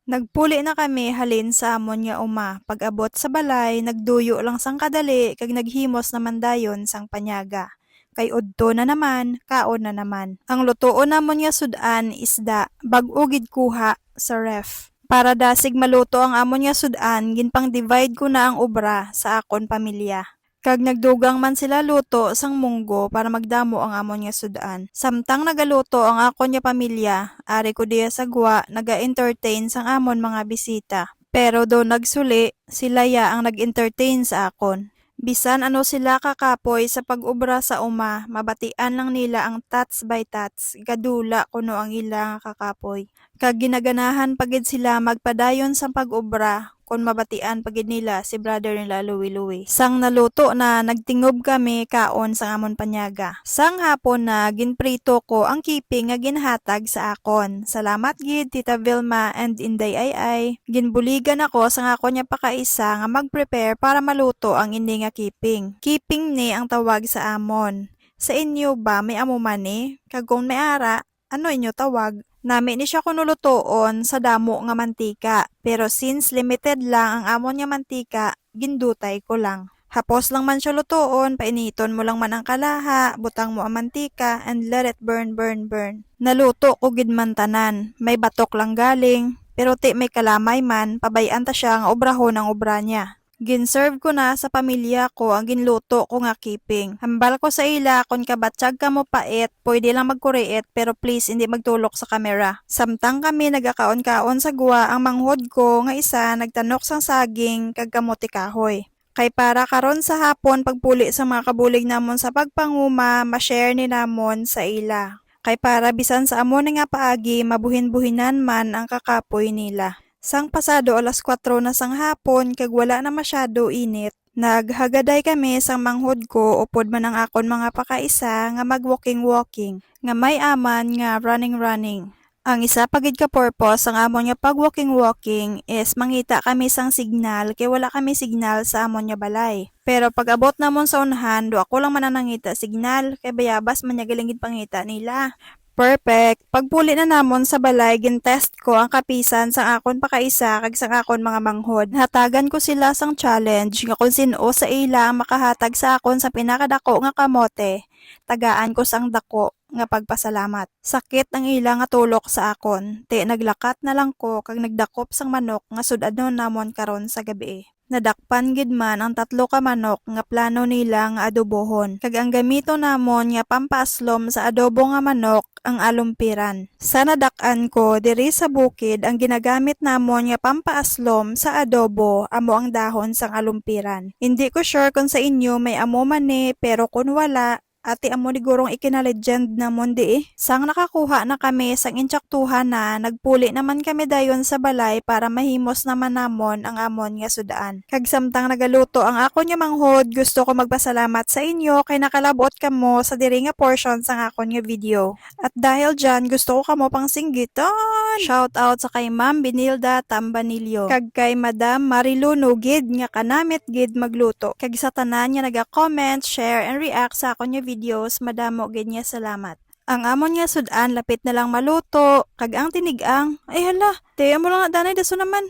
Nagpuli na kami halin sa amon nga uma. Pag-abot sa balay, nagduyo lang sang kadali kag naghimos naman dayon sang panyaga. Kay udto na naman, kaon na naman. Ang lutoon namon nga sudan isda, bag-ugid kuha sa ref. Para dasig maluto ang amon nga sudan, ginpang divide ko na ang obra sa akon pamilya. Kag nagdugang man sila luto sang munggo para magdamo ang amon nga sudan. Samtang nagaluto ang akon nga pamilya, ari ko diya sagwa naga-entertain sang amon mga bisita. Pero do nagsuli, sila ya ang nag-entertain sa akon. Bisan ano sila kakapoy sa pag-ubra sa uma, mabatian lang nila ang tats by tats, gadula kuno ang ila nga kakapoy. Kag ginaganahan pagid sila magpadayon sa pag-ubra, kung mabatian pagid nila si brother nila Louie. Sang naluto na, nagtingob kami kaon sa amon panyaga. Sang hapon na, ginprito ko ang kiping nga ginhatag sa akon. Salamat gid Tita Vilma and Inday Ay. Ginbuligan ako sang ako niya pakaisa nga mag-prepare para maluto ang indi nga kiping. Kiping ni ang tawag sa amon. Sa inyo ba may amo man ni? Kag kung may ara, ano inyo tawag? Nami ni siya kunulutoon sa damo nga mantika, pero since limited lang ang amon nga mantika, gindutay ko lang. Hapos lang man siya lutoon, painiton mo lang man ang kalaha, butang mo ang mantika, and let it burn. Naluto ko gid man tanan, may batok lang galing, pero ti may kalamay man, pabayan ta siya nga obrahon ang obra niya. Ginserve ko na sa pamilya ko ang ginluto ko nga kiping. Hambal ko sa ila kung kabatsyag ka mo pait, pwede lang magkureet pero please hindi magtulok sa kamera. Samtang kami nagakaon-kaon sa guwa, ang manghod ko nga isa nagtanok sang saging kag kamote kahoy. Kay para karon sa hapon pagpuli sa mga kabulig namon sa pagpanguma, ma-share ni namon sa ila. Kay para bisan sa amon nga paagi, mabuhin-buhinan man ang kakapoy nila. Sang pasado alas 4 na sang hapon kag wala na masyado init, naghagaday kami sang manghod ko upod man ang akon mga pakaisa nga mag-walking nga may aman nga running. Ang isa pagid ka purpose sang amon nga pag-walking is mangita kami sang signal kay wala kami signal sa amon nga balay. Pero pag abot namon sa unahan, do ako lang man nangita signal kay bayabas man galingid pangita nila. Perfect. Pagpuli na namon sa balay, gintest ko ang kapisan sang akon pakaisa kag sang akon mga manghod. Hatagan ko sila sang challenge nga kung sino sa ila ang makahatag sa akon sa pinakadako nga kamote. Tagaan ko sang dako nga pagpasalamat. Sakit ang ila nga tulok sa akon. Ti naglakat na lang ko kag nagdakop sang manok nga sudadnon namon karon sa gabi. Nadakpan gid man ang 3 ka manok nga plano nila nga adobohon. Kag ang gamito namon nga pampaaslom sa adobo nga manok ang alumpiran. Sa nadak-an ko diri sa bukid ang ginagamit namon nga pampaaslom sa adobo amo ang dahon sang alumpiran. Hindi ko sure kung sa inyo may amo man ni, pero kung wala, ati amo ni gurong ikinalegend namon di. Sang nakakuha na kami sang intsaktuhan na, nagpuli naman kami dayon sa balay para mahimos naman namon ang amon nga sudaan. Kag samtang nagaluto ang ako nga manghod, gusto ko magpasalamat sa inyo kay nakalabot kamo sa diri nga portion sang akon nga video. At dahil dyan, gusto ko kamo pang singgiton. Shout out sa kay Ma'am Binilda Tambanilyo kag kay Madam Marilu Nugid nga kanamit gid magluto. Kag sa tanan nga naga-comment, share and react sa akon nga videos, madamo gid nga salamat. Ang amon nga sudan lapit na lang maluto, kag ang tinigang, ay hala, tayo mo lang na danay daso naman.